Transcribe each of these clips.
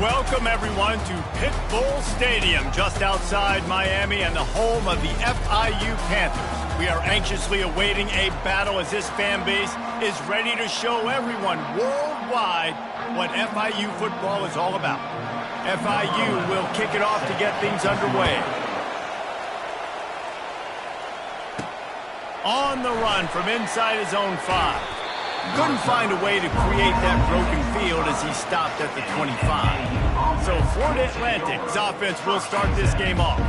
Welcome, everyone, to Pitbull Stadium, just outside Miami and the home of the FIU Panthers. We are anxiously awaiting a battle as this fan base is ready to show everyone worldwide what FIU football is all about. FIU will kick it off to get things underway. On the run from inside his own 5. Couldn't find a way to create that broken field as he stopped at the 25. So Florida Atlantic's offense will start this game off.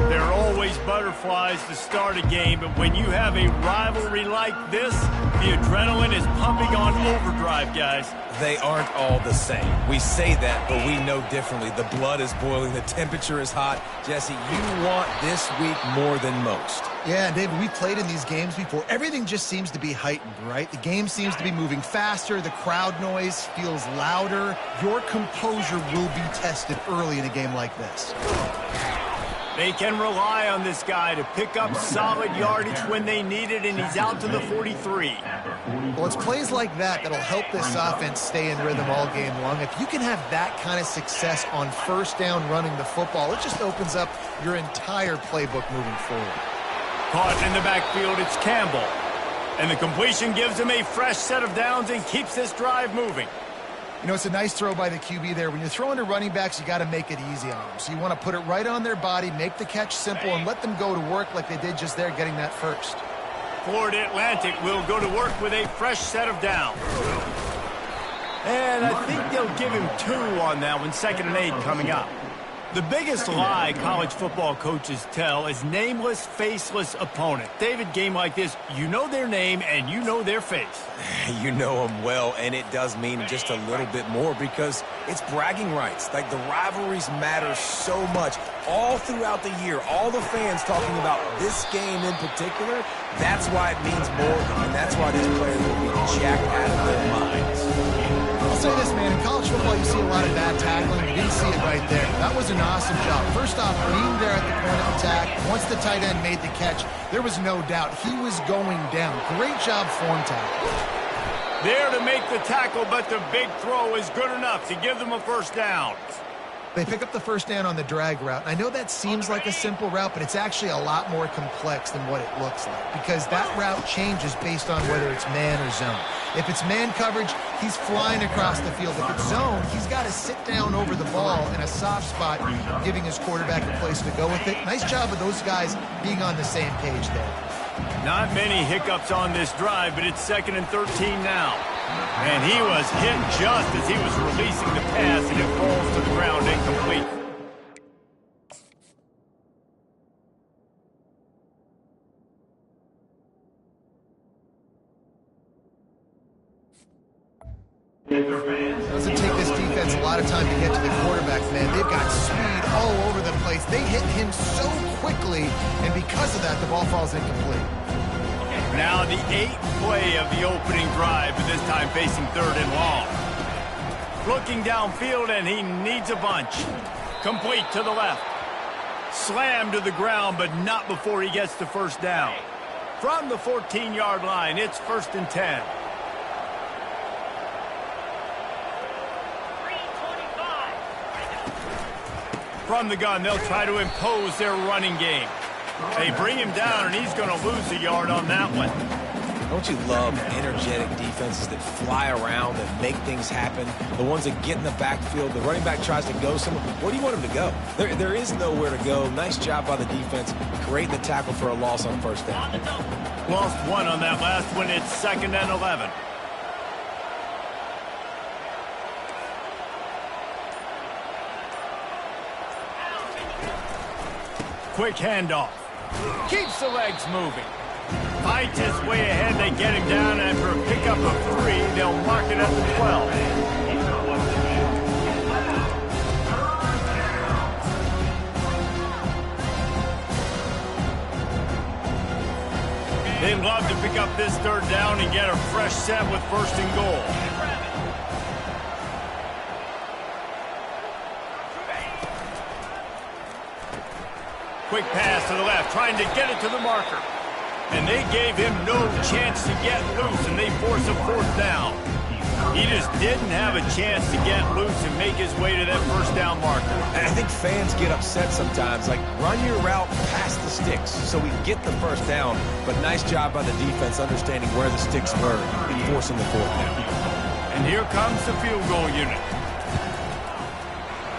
There are always butterflies to start a game, but when you have a rivalry like this, the adrenaline is pumping on overdrive, guys. They aren't all the same. We say that, but we know differently. The blood is boiling. The temperature is hot. Jesse, you want this week more than most. Yeah, David, we've played in these games before. Everything just seems to be heightened, right? The game seems to be moving faster. The crowd noise feels louder. Your composure will be tested early in a game like this. They can rely on this guy to pick up solid yardage when they need it, and he's out to the 43. Well, it's plays like that that'll help this offense stay in rhythm all game long. If you can have that kind of success on first down running the football, it just opens up your entire playbook moving forward. Caught in the backfield, it's Campbell. And the completion gives him a fresh set of downs and keeps this drive moving. You know, it's a nice throw by the QB there. When you're throwing to running backs, you got to make it easy on them. So you want to put it right on their body, make the catch simple, and let them go to work like they did just there, getting that first. Florida Atlantic will go to work with a fresh set of downs. And I think they'll give him 2 on that one, 2nd and 8 coming up. The biggest lie college football coaches tell is nameless, faceless opponent. David, game like this, you know their name and you know their face. You know them well, and it does mean just a little bit more because it's bragging rights. Like, the rivalries matter so much all throughout the year. All the fans talking about this game in particular, that's why it means more, and that's why these players will be jacked out of their minds. I'll say this, man. In college football, you see a lot of bad tackling. You didn't see it right there. That was an awesome job. First off, being there at the point of attack, once the tight end made the catch, there was no doubt he was going down. Great job form tackle. There to make the tackle, but the big throw is good enough to give them a first down. They pick up the first down on the drag route. I know that seems like a simple route, but it's actually a lot more complex than what it looks like because that route changes based on whether it's man or zone. If it's man coverage, he's flying across the field. If it's zone, he's got to sit down over the ball in a soft spot, giving his quarterback a place to go with it. Nice job of those guys being on the same page there. Not many hiccups on this drive, but it's 2nd and 13 now. And he was hit just as he was releasing the pass, and it falls to the ground incomplete. It doesn't take this defense a lot of time to get to the quarterback, man. They've got speed all over the place. They hit him so quickly, and because of that, the ball falls incomplete. Now the 8th play of the opening drive, but this time facing 3rd and long. Looking downfield, and he needs a bunch. Complete to the left. Slammed to the ground, but not before he gets the first down. From the 14-yard line, it's 1st and 10. From the gun, they'll try to impose their running game. They bring him down, and he's going to lose a yard on that one. Don't you love energetic defenses that fly around and make things happen? The ones that get in the backfield, the running back tries to go somewhere. Where do you want him to go? There is nowhere to go. Nice job by the defense, creating the tackle for a loss on first down. Lost 1 on that last one. It's 2nd and 11. Quick handoff. Keeps the legs moving. Fights his way ahead. They get him down, and for a pickup of 3, they'll mark it at the 12. They'd love to pick up this 3rd down and get a fresh set with 1st and goal. Quick pass to the left, trying to get it to the marker. And they gave him no chance to get loose, and they force a 4th down. He just didn't have a chance to get loose and make his way to that first down marker. And I think fans get upset sometimes, like run your route past the sticks so we get the first down. But nice job by the defense understanding where the sticks were and forcing the fourth down. And here comes the field goal unit.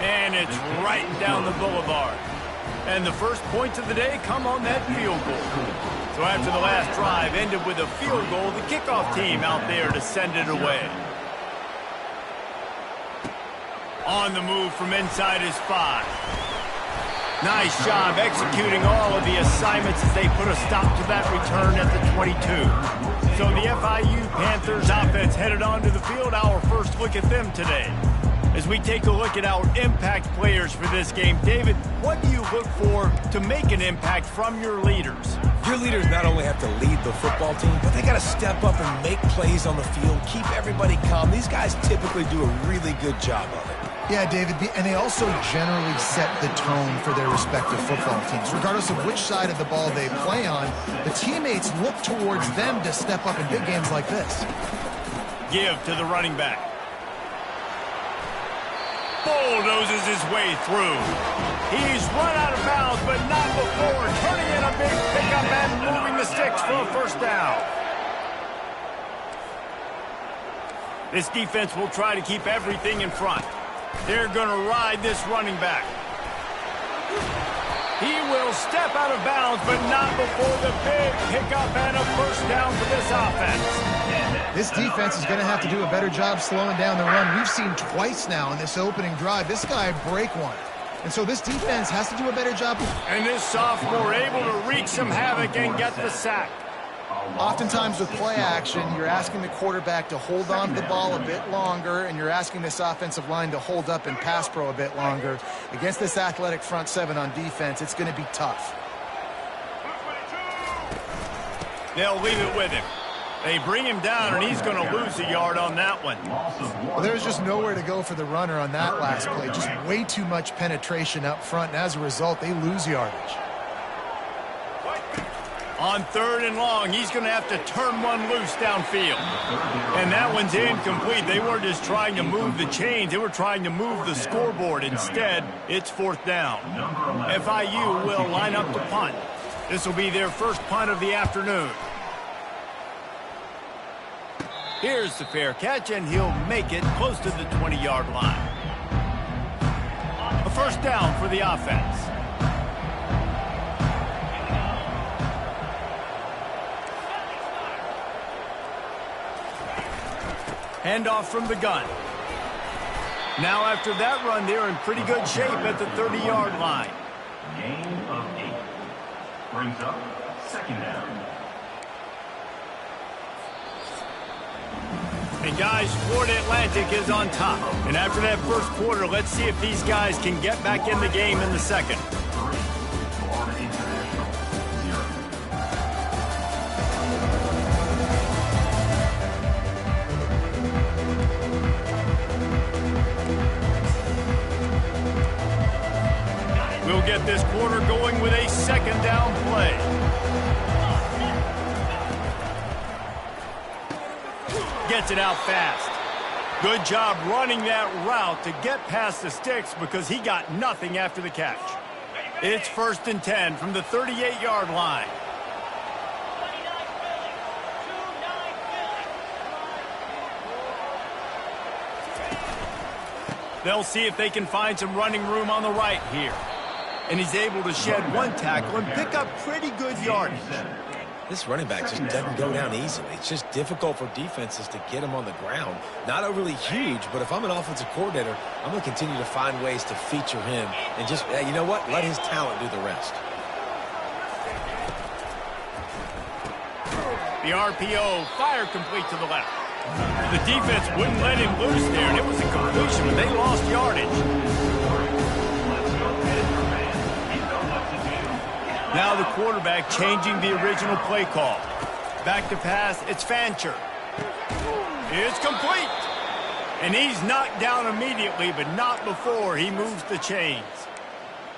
And it's right down the boulevard. And the first points of the day come on that field goal. So after the last drive ended with a field goal, the kickoff team out there to send it away. On the move from inside his 5. Nice job executing all of the assignments as they put a stop to that return at the 22. So the FIU Panthers offense headed onto the field. Our first look at them today. As we take a look at our impact players for this game, David, what do you look for to make an impact from your leaders? Your leaders not only have to lead the football team, but they got to step up and make plays on the field, keep everybody calm. These guys typically do a really good job of it. Yeah, David, and they also generally set the tone for their respective football teams. Regardless of which side of the ball they play on, the teammates look towards them to step up in big games like this. Give to the running back. Bulldozes his way through. He's run out of bounds, but not before turning in a big pickup and moving the sticks for a first down. This defense will try to keep everything in front. They're going to ride this running back. He will step out of bounds, but not before the big pickup and a first down for this offense. This defense is going to have to do a better job slowing down the run. We've seen twice now in this opening drive this guy break one. And so this defense has to do a better job. And this sophomore able to wreak some havoc and get the sack. Oftentimes with play action, you're asking the quarterback to hold on to the ball a bit longer, and you're asking this offensive line to hold up and pass pro a bit longer. Against this athletic front seven on defense, it's going to be tough. They'll leave it with him. They bring him down, and he's going to lose a yard on that one. Well, there's just nowhere to go for the runner on that last play. Just way too much penetration up front, and as a result, they lose yardage. On 3rd and long, he's going to have to turn one loose downfield. And that one's incomplete. They weren't just trying to move the chains. They were trying to move the scoreboard. Instead, it's 4th down. FIU will line up to punt. This will be their first punt of the afternoon. Here's the fair catch, and he'll make it close to the 20-yard line. A first down for the offense. Handoff from the gun. Now after that run, they're in pretty good shape at the 30-yard line. Gain of 8. Brings up 2nd down. And guys, Florida Atlantic is on top. And after that first quarter, let's see if these guys can get back in the game in the second. Florida International 0. We'll get this quarter going with a 2nd down play. Gets it out fast. Good job running that route to get past the sticks because he got nothing after the catch. It's 1st and 10 from the 38-yard line. They'll see if they can find some running room on the right here. And he's able to shed one tackle and pick up pretty good yardage. This running back just doesn't go down easily. It's just difficult for defenses to get him on the ground. Not overly huge, but if I'm an offensive coordinator, I'm going to continue to find ways to feature him and just, you know what, let his talent do the rest. The RPO, fire complete to the left. The defense wouldn't let him loose there, and it was a completion, but they lost yardage. Now the quarterback changing the original play call. Back to pass, it's Fancher. It's complete. And he's knocked down immediately, but not before he moves the chains.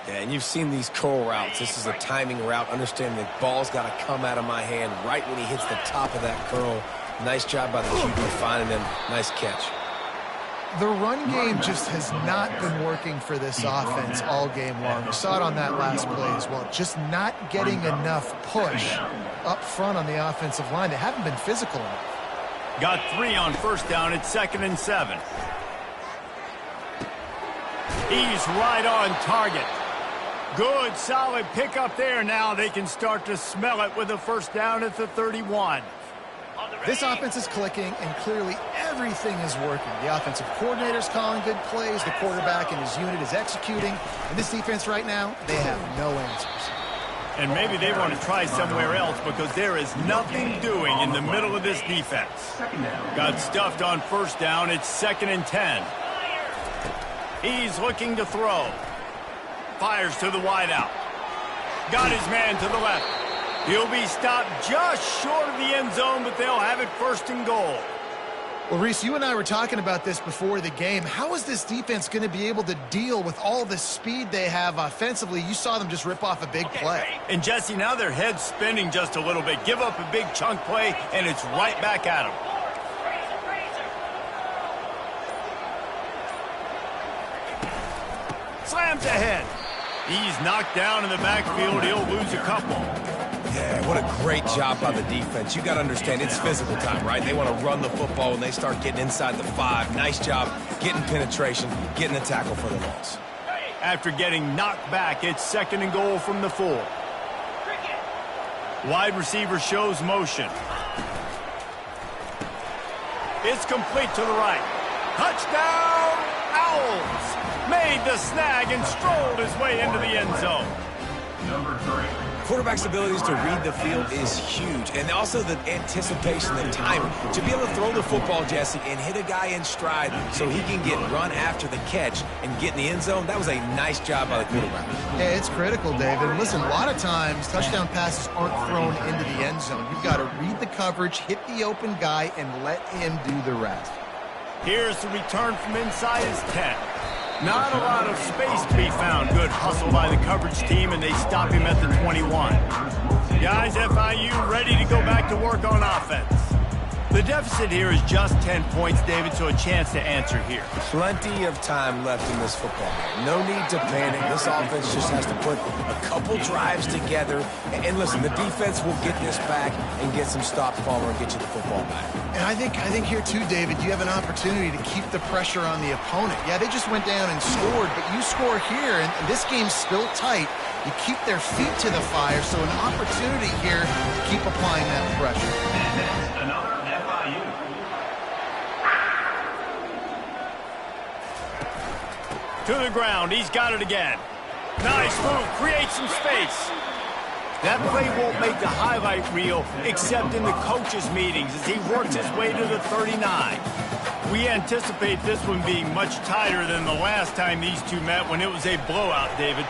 Yeah, and you've seen these curl routes. This is a timing route. Understanding the ball's got to come out of my hand right when he hits the top of that curl. Nice job by the QB finding him. Nice catch. The run game just has not been working for this offense all game long. We saw it on that last play as well. Just not getting enough push up front on the offensive line. They haven't been physical enough. Got 3 on first down. It's 2nd and 7. He's right on target. Good, solid pickup there. Now they can start to smell it with a first down at the 31. This offense is clicking, and clearly everything is working. The offensive coordinator's calling good plays. The quarterback and his unit is executing. And this defense right now, they have no answers. And maybe they want to try somewhere else because there is nothing doing in the middle of this defense. Got stuffed on first down. It's 2nd and 10. He's looking to throw. Fires to the wideout. Got his man to the left. He'll be stopped just short of the end zone, but they'll have it 1st and goal. Well, Reese, you and I were talking about this before the game. How is this defense going to be able to deal with all the speed they have offensively? You saw them just rip off a big play. And, Jesse, now their head's spinning just a little bit. Give up a big chunk play, and it's right back at them. Slams ahead. He's knocked down in the backfield. He'll lose a couple. Yeah, what a great job by the defense. You got to understand, it's physical time, right? They want to run the football when they start getting inside the 5. Nice job getting penetration, getting the tackle for the loss. After getting knocked back, it's 2nd and goal from the 4. Wide receiver shows motion. It's complete to the right. Touchdown, Owls! Made the snag and strolled his way into the end zone. Number 3. Quarterback's abilities to read the field is huge, and also the anticipation, the timing. To be able to throw the football, Jesse, and hit a guy in stride so he can get run after the catch and get in the end zone, that was a nice job by the quarterback. Yeah, it's critical, David. And listen, a lot of times touchdown passes aren't thrown into the end zone. You've got to read the coverage, hit the open guy, and let him do the rest. Here's the return from inside his 10. Not a lot of space to be found. Good hustle by the coverage team, and they stop him at the 21. Guys, FIU ready to go back to work on offense. The deficit here is just 10 points, David, so a chance to answer here. Plenty of time left in this football game. No need to panic. This offense just has to put a couple drives together. And listen, the defense will get this back and get some stops, Palmer, and get you the football back. And I think here, too, David, you have an opportunity to keep the pressure on the opponent. Yeah, they just went down and scored, but you score here, and this game's still tight. You keep their feet to the fire, so an opportunity here to keep applying that pressure. And that's another FIU. To the ground. He's got it again. Nice move. Creates some space. That play won't make the highlight reel except in the coaches' meetings as he works his way to the 39. We anticipate this one being much tighter than the last time these two met when it was a blowout, David.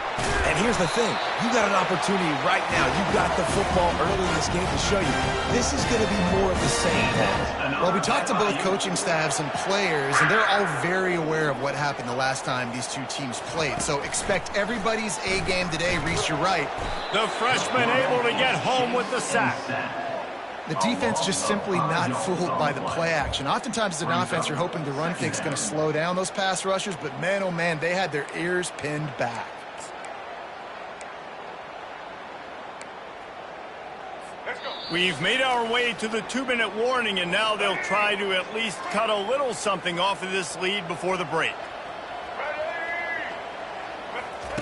And here's the thing. You got an opportunity right now. You got the football early in this game to show you. This is going to be more of the same. Well, we talked to both coaching staffs and players, and they're all very aware of what happened the last time these two teams played. So expect everybody's A game today. Reese, you're right. The freshman able to get home with the sack. The defense just simply not fooled by the play action. Oftentimes as an offense, you're hoping the run fake is going to slow down those pass rushers, but man, oh man, they had their ears pinned back. We've made our way to the 2-minute warning, and now they'll try to at least cut a little something off of this lead before the break.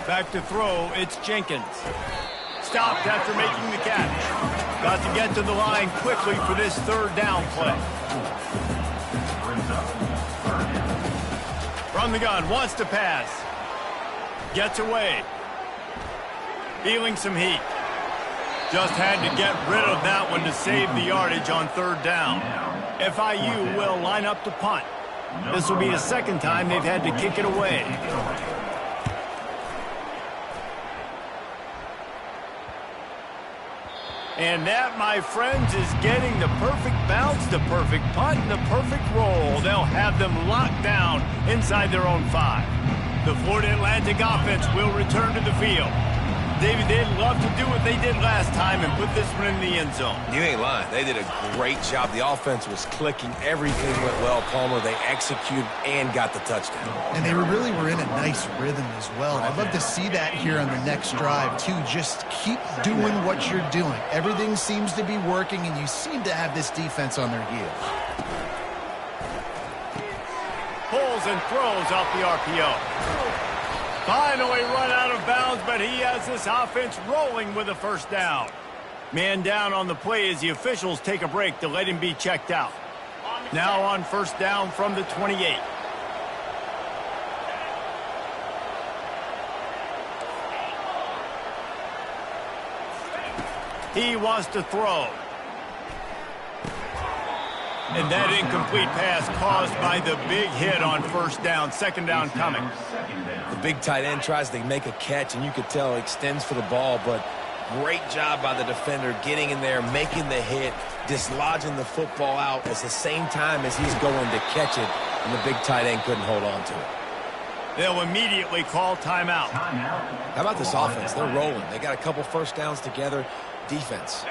Back to throw, it's Jenkins. Stopped after making the catch. Got to get to the line quickly for this 3rd down play. From the gun, wants to pass. Gets away. Feeling some heat. Just had to get rid of that one to save the yardage on 3rd down. FIU will line up to punt. This will be the 2nd time they've had to kick it away. And that, my friends, is getting the perfect bounce, the perfect punt, and the perfect roll. They'll have them locked down inside their own 5. The Florida Atlantic offense will return to the field. David, they'd love to do what they did last time and put this one in the end zone. You ain't lying. They did a great job. The offense was clicking. Everything went well, Palmer. They executed and got the touchdown. And they really were in a nice rhythm as well. And I'd love to see that here on the next drive, too. Just keep doing what you're doing. Everything seems to be working, and you seem to have this defense on their heels. Pulls and throws off the RPO. Finally run out of bounds, but he has this offense rolling with a first down. Man down on the play as the officials take a break to let him be checked out. Now on first down from the 28. He wants to throw. And that incomplete pass caused by the big hit on first down. Second down coming. The big tight end tries to make a catch, and you could tell he extends for the ball, but great job by the defender getting in there, making the hit, dislodging the football out at the same time as he's going to catch it, and the big tight end couldn't hold on to it. They'll immediately call timeout. How about this offense? They're rolling. They got a couple first downs together. Defense.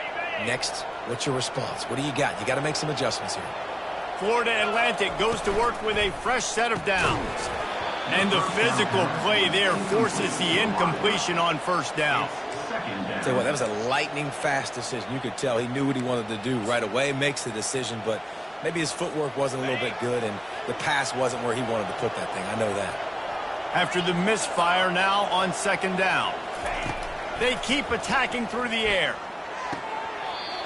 Next, what's your response? What do you got? You got to make some adjustments here. Florida Atlantic goes to work with a fresh set of downs. And the physical play there forces the incompletion on first down. Tell you what, that was a lightning-fast decision. You could tell he knew what he wanted to do right away, makes the decision, but maybe his footwork wasn't a little bit good, and the pass wasn't where he wanted to put that thing. I know that. After the misfire, now on second down. They keep attacking through the air.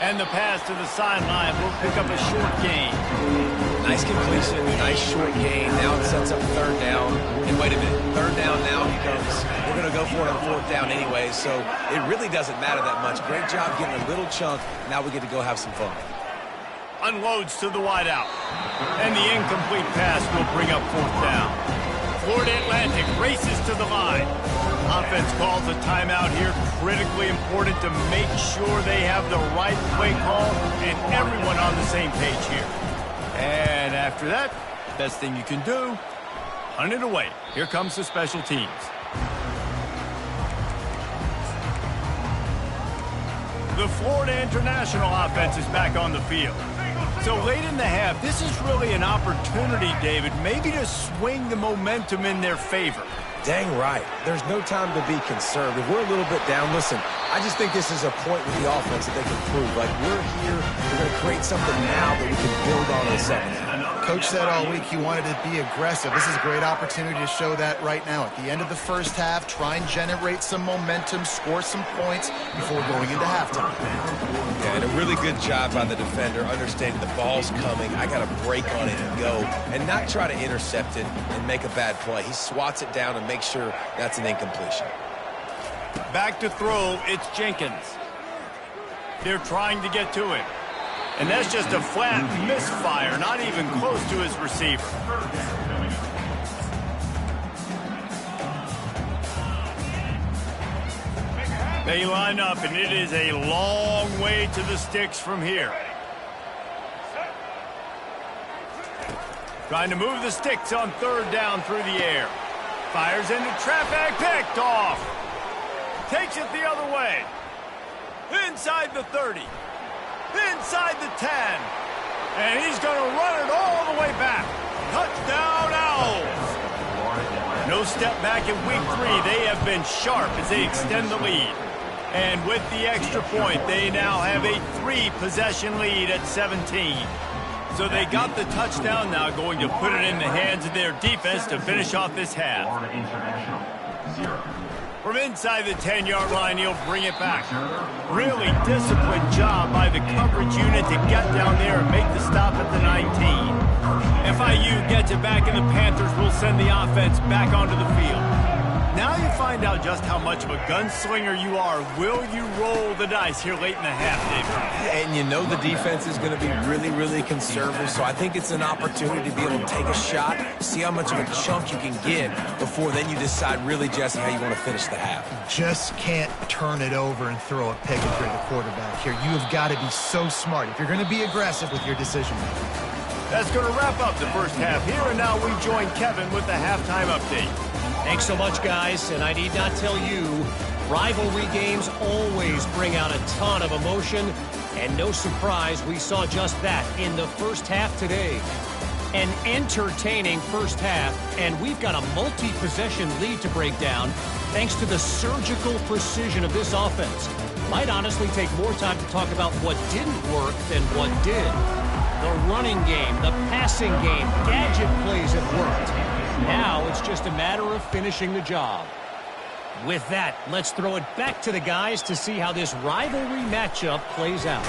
And the pass to the sideline will pick up a short gain. Nice completion, nice short gain. Now it sets up third down. And wait a minute, third down now he comes. We're going to go for it on fourth down anyway, so it really doesn't matter that much. Great job getting a little chunk. Now we get to go have some fun. Unloads to the wideout. And the incomplete pass will bring up fourth down. Florida Atlantic races to the line. Offense calls a timeout here. Critically important to make sure they have the right play call and everyone on the same page here. And after that, best thing you can do, hunt it away. Here comes the special teams. The Florida International offense is back on the field. So late in the half, this is really an opportunity, David, maybe to swing the momentum in their favor. Dang right. There's no time to be conservative. We're a little bit down. Listen, I just think this is a point with the offense that they can prove. Like, we're here, we're going to create something now that we can build on in a second. Coach said all week he wanted to be aggressive. This is a great opportunity to show that right now. At the end of the first half, try and generate some momentum, score some points before going into halftime. Yeah, and a really good job by the defender, understanding the ball's coming. I got to break on it and go, and not try to intercept it and make a bad play. He swats it down and makes sure that's an incompletion. Back to throw, it's Jenkins. They're trying to get to him. And that's just a flat misfire, not even close to his receiver. They line up, and it is a long way to the sticks from here. Trying to move the sticks on third down through the air. Fires into traffic, picked off. Takes it the other way. Inside the 30. Inside the 10. And he's going to run it all the way back. Touchdown, Owls. No step back in week 3. They have been sharp as they extend the lead. And with the extra point, they now have a 3-possession lead at 17. So they got the touchdown, now going to put it in the hands of their defense to finish off this half. From inside the 10-yard line, he'll bring it back. Really disciplined job by the coverage unit to get down there and make the stop at the 19. FIU gets it back, and the Panthers will send the offense back onto the field. Now you find out just how much of a gunslinger you are. Will you roll the dice here late in the half, David? And you know the defense is going to be really, really conservative, so I think it's an opportunity to be able to take a shot, see how much of a chunk you can get before then you decide really, Jesse, how you want to finish the half. Just can't turn it over and throw a pick if you're the quarterback here. You have got to be so smart if you're going to be aggressive with your decision making. That's going to wrap up the first half here, and now we join Kevin with the halftime update. Thanks so much, guys, and I need not tell you, Rivalry games always bring out a ton of emotion, and no surprise we saw just that in the first half today. An entertaining first half, and we've got a multi-possession lead to break down thanks to the surgical precision of this offense. Might honestly take more time to talk about what didn't work than what did. The running game, the passing game, gadget plays have worked. Now it's just a matter of finishing the job. With that, let's throw it back to the guys to see how this rivalry matchup plays out.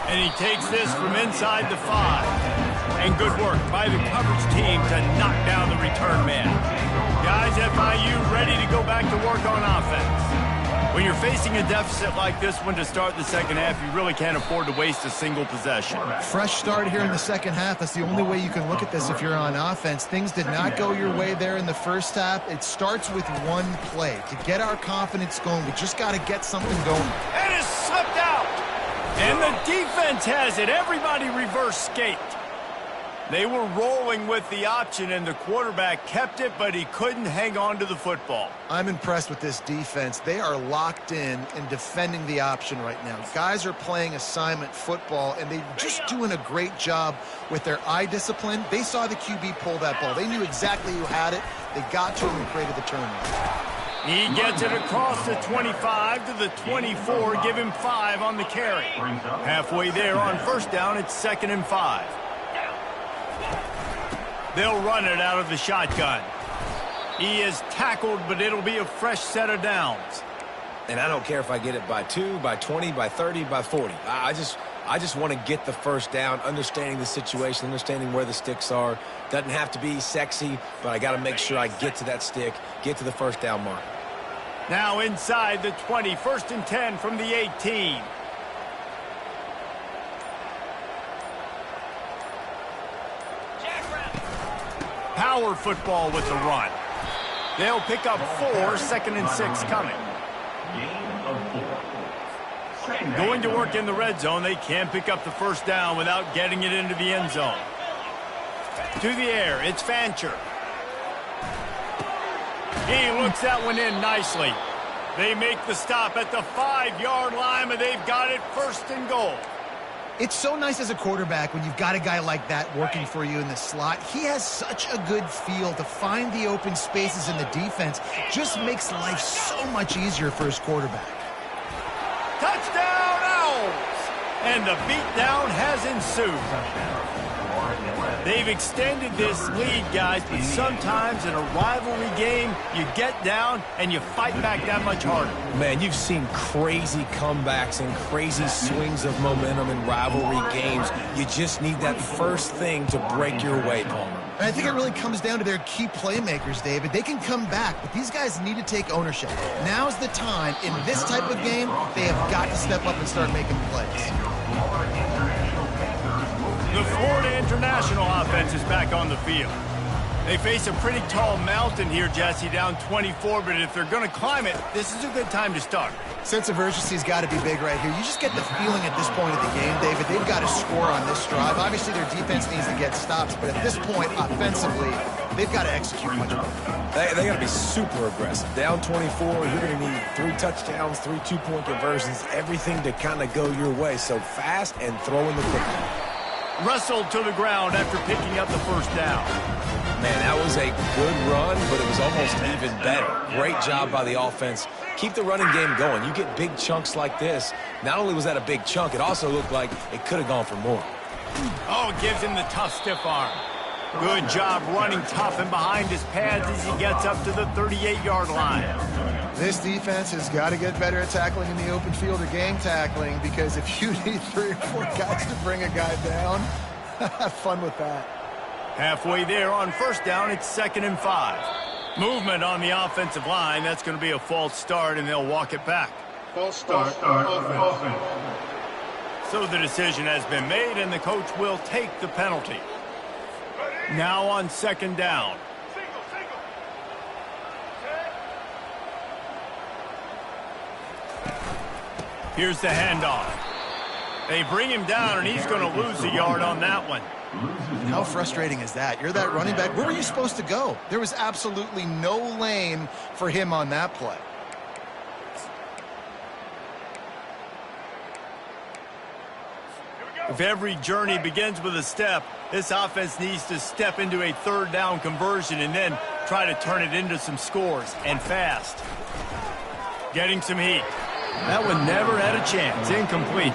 And he takes this from inside the 5. And good work by the coverage team to knock down the return man. Guys, FIU ready to go back to work on offense. When you're facing a deficit like this one to start the second half, you really can't afford to waste a single possession. Fresh start here in the second half. That's the only way you can look at this if you're on offense. Things did not go your way there in the first half. It starts with one play. To get our confidence going, we just got to get something going. And it's slipped out. And the defense has it. Everybody reverse skate. They were rolling with the option, and the quarterback kept it, but he couldn't hang on to the football. I'm impressed with this defense. They are locked in and defending the option right now. Guys are playing assignment football, and they're just doing a great job with their eye discipline. They saw the QB pull that ball. They knew exactly who had it. They got to him and created the turnover. He gets it across the 25 to the 24. Give him 5 on the carry. Halfway there on first down, it's 2nd and 5. They'll run it out of the shotgun. He is tackled, but it'll be a fresh set of downs. And I don't care if I get it by 2, by 20, by 30, by 40. I just want to get the first down, understanding the situation, understanding where the sticks are. Doesn't have to be sexy, but I got to make sure I get to that stick, get to the first down mark. Now inside the 20, 1st and 10 from the 18. Power football with the run. They'll pick up 4, 2nd and 6 coming. Going to work in the red zone. They can pick up the first down without getting it into the end zone. To the air, it's Fancher. He looks that one in nicely. They make the stop at the 5-yard line, and they've got it 1st and goal. It's so nice as a quarterback when you've got a guy like that working for you in the slot. He has such a good feel to find the open spaces in the defense. Just makes life so much easier for his quarterback. Touchdown, Owls! And the beatdown has ensued. They've extended this lead, guys, but sometimes in a rivalry game, you get down and you fight back that much harder. Man, you've seen crazy comebacks and crazy swings of momentum in rivalry games. You just need that first thing to break your way, Palmer. And I think it really comes down to their key playmakers, David. They can come back, but these guys need to take ownership. Now's the time. In this type of game, they have got to step up and start making plays. The Florida International offense is back on the field. They face a pretty tall mountain here, Jesse, down 24, but if they're going to climb it, this is a good time to start. Sense of urgency's got to be big right here. You just get the feeling at this point of the game, David, they've got to score on this drive. Obviously, their defense needs to get stops, but at this point, offensively, they've got to execute much better. They got to be super aggressive. Down 24, you're going to need 3 touchdowns, 3 two-point conversions, everything to kind of go your way. So fast and throwing the football. Wrestled to the ground after picking up the first down. Man, that was a good run, but it was almost even better. Great job by the offense. Keep the running game going. You get big chunks like this. Not only was that a big chunk, it also looked like it could have gone for more. Oh, gives him the tough, stiff arm. Good job running tough and behind his pads as he gets up to the 38-yard line. This defense has got to get better at tackling in the open field or gang tackling, because if you need 3 or 4 guys to bring a guy down, have fun with that. Halfway there on first down, it's 2nd and 5. Movement on the offensive line. That's going to be a false start, and they'll walk it back. False start offense. So the decision has been made, and the coach will take the penalty. Now on 2nd down. Here's the handoff. They bring him down, and he's going to lose a yard on that one. How frustrating is that? You're that running back. Where were you supposed to go? There was absolutely no lane for him on that play. If every journey begins with a step, this offense needs to step into a third down conversion and then try to turn it into some scores, and fast. Getting some heat. That one never had a chance. Incomplete.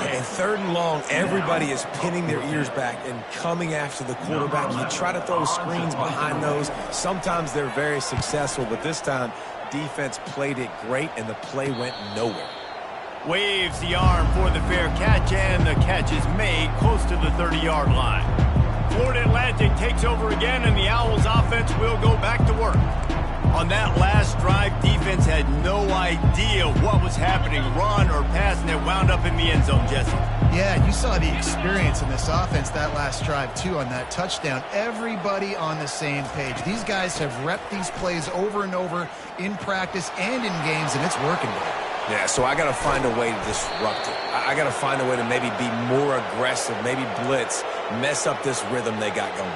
And third and long, everybody is pinning their ears back and coming after the quarterback. You try to throw screens behind those. Sometimes they're very successful, but this time, defense played it great, and the play went nowhere. Waves the arm for the fair catch, and the catch is made close to the 30-yard line. Florida Atlantic takes over again, and the Owls offense will go back to work. On that last drive, defense had no idea what was happening, run or pass, and it wound up in the end zone, Jesse. Yeah, you saw the experience in this offense that last drive, too, on that touchdown. Everybody on the same page. These guys have repped these plays over and over in practice and in games, and it's working. Yeah, so I got to find a way to disrupt it. I got to find a way to maybe be more aggressive, maybe blitz, mess up this rhythm they got going.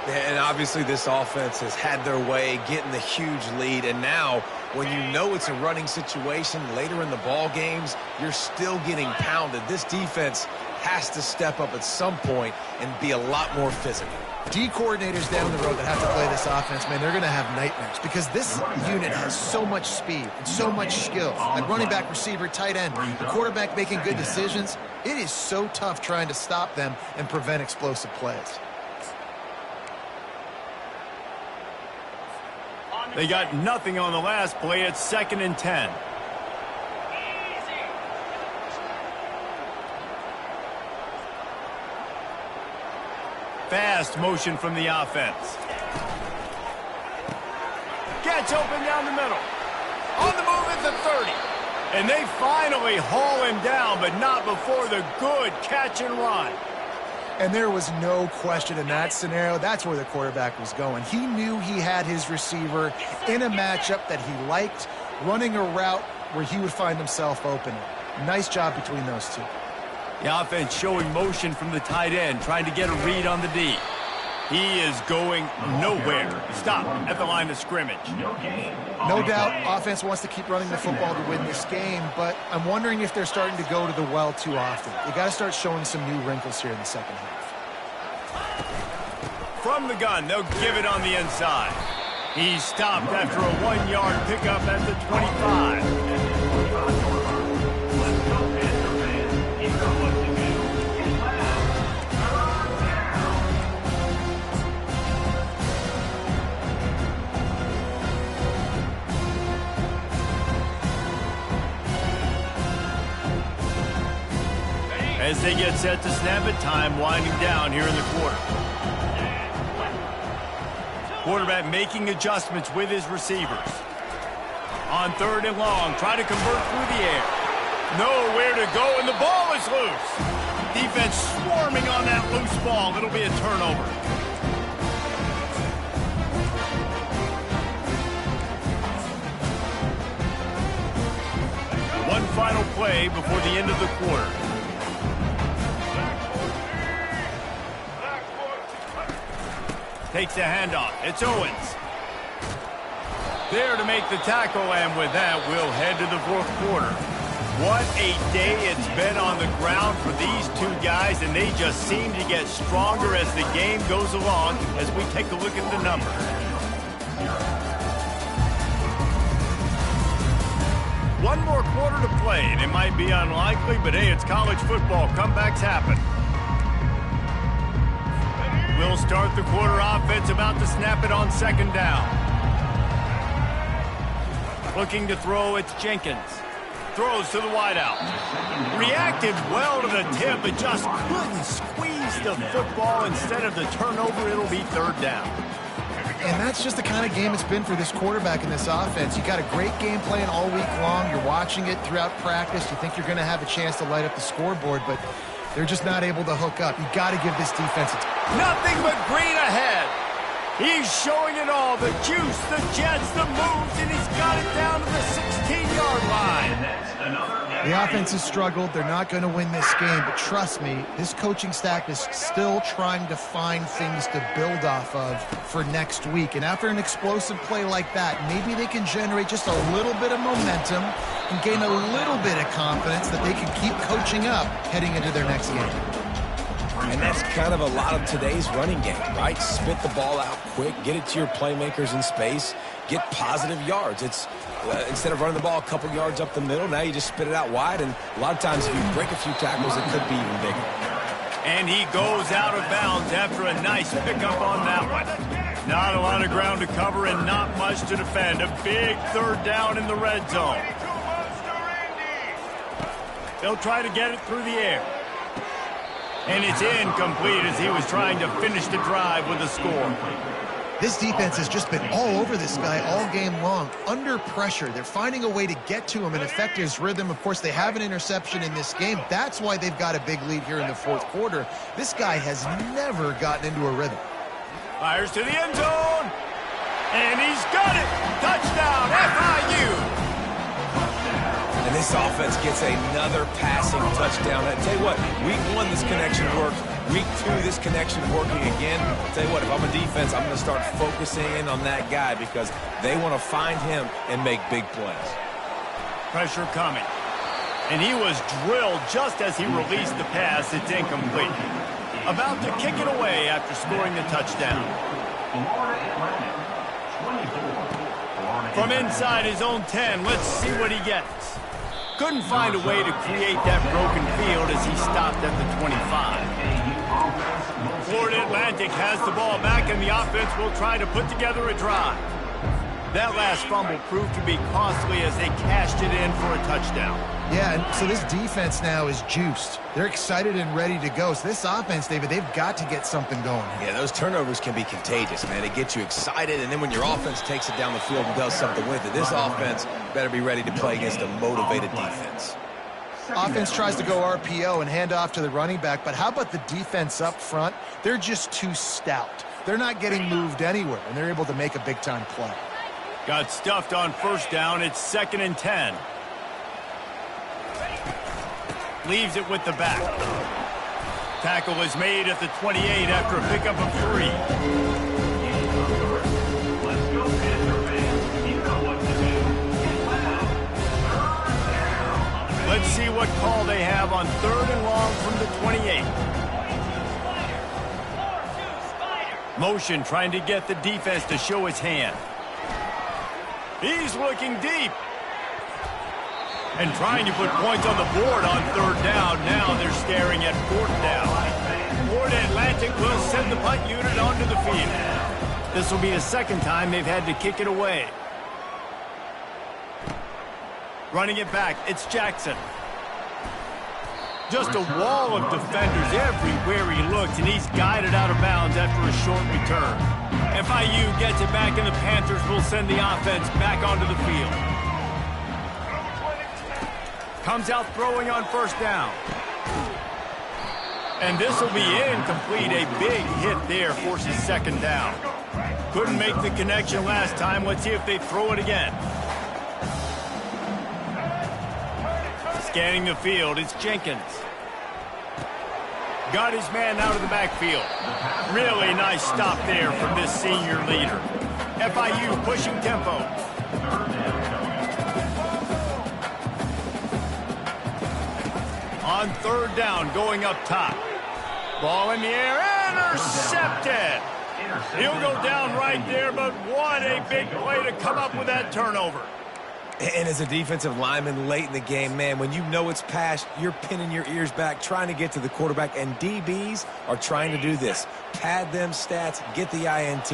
And obviously this offense has had their way, getting the huge lead. And now, when you know it's a running situation later in the ball games, you're still getting pounded. This defense has to step up at some point and be a lot more physical. D coordinators down the road that have to play this offense, man, they're going to have nightmares because this unit has so much speed and so much skill. Like running back, receiver, tight end, the quarterback making good decisions. It is so tough trying to stop them and prevent explosive plays. They got nothing on the last play. It's 2nd and 10. Fast motion from the offense. Gets open down the middle. On the move at the 30. And they finally haul him down, but not before the good catch and run. And there was no question in that scenario. That's where the quarterback was going. He knew he had his receiver in a matchup that he liked, running a route where he would find himself open. Nice job between those two. The offense showing motion from the tight end, trying to get a read on the D. He is going nowhere. Stop at the line of scrimmage. No doubt, offense wants to keep running the football to win this game, but I'm wondering if they're starting to go to the well too often. You got to start showing some new wrinkles here in the second half. From the gun, they'll give it on the inside. He's stopped after a 1-yard pickup at the 25. As they get set to snap it, time winding down here in the quarter. Quarterback making adjustments with his receivers. On 3rd and long, try to convert through the air. Nowhere to go, and the ball is loose. Defense swarming on that loose ball. It'll be a turnover. One final play before the end of the quarter. Takes a handoff. It's Owens. There to make the tackle, and with that, we'll head to the 4th quarter. What a day it's been on the ground for these two guys, and they just seem to get stronger as the game goes along as we take a look at the numbers. One more quarter to play, and it might be unlikely, but hey, it's college football. Comebacks happen. We'll start the quarter. Offense about to snap it on 2nd down. Looking to throw, it's Jenkins. Throws to the wideout. Reacted well to the tip, but just couldn't squeeze the football. Instead of the turnover, it'll be 3rd down. And that's just the kind of game it's been for this quarterback in this offense. You got a great game plan all week long. You're watching it throughout practice. You think you're going to have a chance to light up the scoreboard, but they're just not able to hook up. You got to give this defense nothing but green ahead. He's showing it all. The juice, the jets, the moves, and he's got it down to the 16-yard line. The offense has struggled. They're not going to win this game, but trust me, this coaching staff is still trying to find things to build off of for next week. And after an explosive play like that, maybe they can generate just a little bit of momentum and gain a little bit of confidence that they can keep coaching up heading into their next game. And that's kind of a lot of today's running game, right? Spit the ball out quick, get it to your playmakers in space, get positive yards. It's instead of running the ball a couple yards up the middle, now you just spit it out wide, and a lot of times if you break a few tackles, it could be even bigger. And he goes out of bounds after a nice pickup on that one. Not a lot of ground to cover and not much to defend. A big third down in the red zone. They'll try to get it through the air. And it's incomplete as he was trying to finish the drive with a score. This defense has just been all over this guy all game long. Under pressure, they're finding a way to get to him and affect his rhythm. Of course, they have an interception in this game. That's why they've got a big lead here in the fourth quarter. This guy has never gotten into a rhythm. Fires to the end zone. And he's got it. Touchdown, FIU. And this offense gets another passing touchdown. I tell you what, week 1, this connection worked. Week 2, this connection working again. I'll tell you what, if I'm a defense, I'm going to start focusing in on that guy because they want to find him and make big plays. Pressure coming. And he was drilled just as he released the pass. It's incomplete. About to kick it away after scoring the touchdown. From inside his own 10, let's see what he gets. Couldn't find a way to create that broken field as he stopped at the 25. Florida Atlantic has the ball back, and the offense will try to put together a drive. That last fumble proved to be costly as they cashed it in for a touchdown. Yeah, and so this defense now is juiced. They're excited and ready to go. So this offense, David, they've got to get something going. Yeah, those turnovers can be contagious, man. They get you excited, and then when your offense takes it down the field and does something with it, this offense better be ready to play against a motivated defense. Offense tries to go RPO and hand off to the running back, but how about the defense up front? They're just too stout. They're not getting moved anywhere, and they're able to make a big-time play. Got stuffed on first down. It's 2nd and 10. Leaves it with the back. Tackle is made at the 28 after a pickup of 3. Let's see what call they have on 3rd and long from the 28. Motion trying to get the defense to show his hand. He's looking deep. And trying to put points on the board on 3rd down. Now they're staring at 4th down. Florida Atlantic will send the punt unit onto the field. This will be the 2nd time they've had to kick it away. Running it back, it's Jackson. Just a wall of defenders everywhere he looks, and he's guided out of bounds after a short return. FIU gets it back, and the Panthers will send the offense back onto the field. Comes out throwing on 1st down. And this will be incomplete. A big hit there forces 2nd down. Couldn't make the connection last time. Let's see if they throw it again. Scanning the field, it's Jenkins. Got his man out of the backfield. Really nice stop there from this senior leader. FIU pushing tempo. On 3rd down, going up top. Ball in the air, intercepted. He'll go down right there, but what a big play to come up with that turnover. And as a defensive lineman late in the game, man, when you know it's passed, you're pinning your ears back, trying to get to the quarterback, and DBs are trying to do this. Pad them stats, get the INT.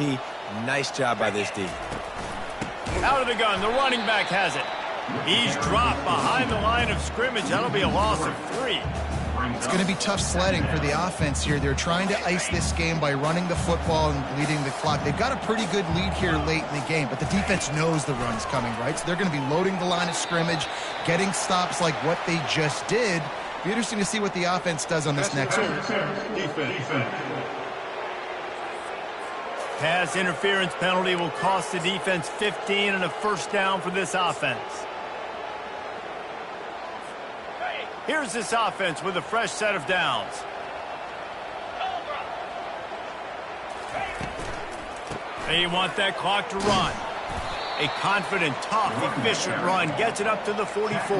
Nice job by this D. Out of the gun, the running back has it. He's dropped behind the line of scrimmage. That'll be a loss of 3. It's going to be tough sledding for the offense here. They're trying to ice this game by running the football and leading the clock. They've got a pretty good lead here late in the game, but the defense knows the run's coming, right? So they're going to be loading the line of scrimmage, getting stops like what they just did. Be interesting to see what the offense does on this next one. Pass interference penalty will cost the defense 15 and a 1st down for this offense. Here's this offense with a fresh set of downs. They want that clock to run. A confident, tough, efficient run gets it up to the 44.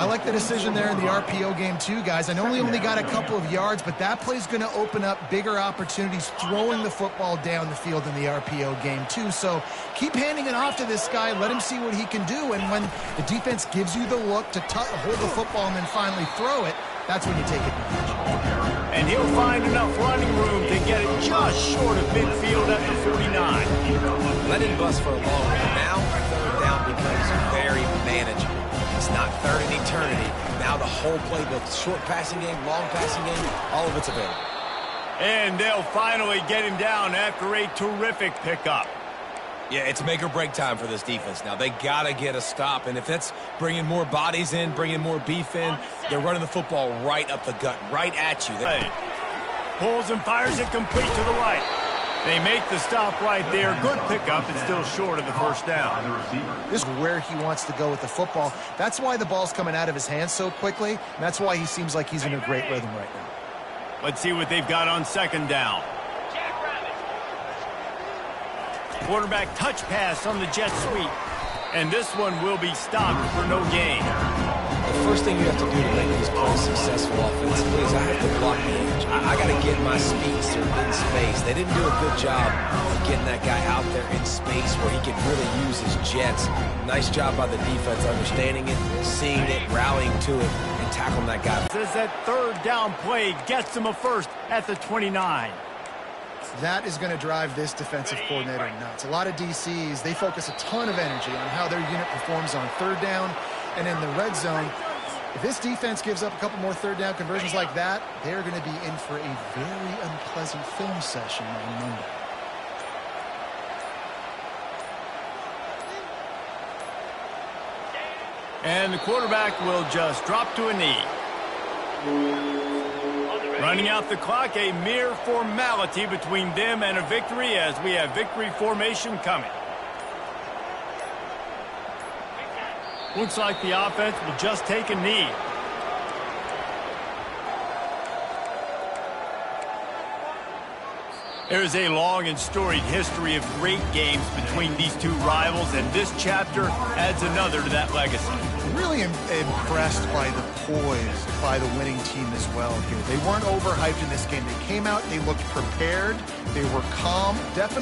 I like the decision there in the RPO game too, guys. I know he only got a couple of yards, but that play's going to open up bigger opportunities throwing the football down the field in the RPO game too. So keep handing it off to this guy. Let him see what he can do. And when the defense gives you the look to hold the football and then finally throw it, that's when you take advantage. And he'll find enough running room to get it just short of midfield at the 49. Let him bust for a long one. Now, third down becomes very manageable. It's not third in eternity. Now the whole playbook, short passing game, long passing game, all of it's available. And they'll finally get him down after a terrific pickup. Yeah, it's make or break time for this defense now. They got to get a stop, and if that's bringing more bodies in, bringing more beef in, they're running the football right up the gut, right at you. Hey. Pulls and fires it complete to the right. They make the stop right there. Good pickup. It's still short of the first down. This is where he wants to go with the football. That's why the ball's coming out of his hands so quickly, and that's why he seems like he's in a great rhythm right now. Let's see what they've got on second down. Quarterback touch pass on the jet sweep. And this one will be stopped for no gain. The first thing you have to do to make these plays successful offensively is I have to block the edge. I got to get my speedster in space. They didn't do a good job of getting that guy out there in space where he could really use his jets. Nice job by the defense understanding it, seeing it, rallying to it, and tackling that guy. Says that third down play gets them a first at the 29. That is going to drive this defensive coordinator nuts. A lot of DCs, they focus a ton of energy on how their unit performs on third down and in the red zone. If this defense gives up a couple more third down conversions like that, they're going to be in for a very unpleasant film session on Monday. And the quarterback will just drop to a knee. Running out the clock, a mere formality between them and a victory as we have victory formation coming. Looks like the offense will just take a knee. There is a long and storied history of great games between these two rivals, and this chapter adds another to that legacy. Really impressed by the poise by the winning team as well here. They weren't overhyped in this game. They came out, they looked prepared, they were calm, definitely.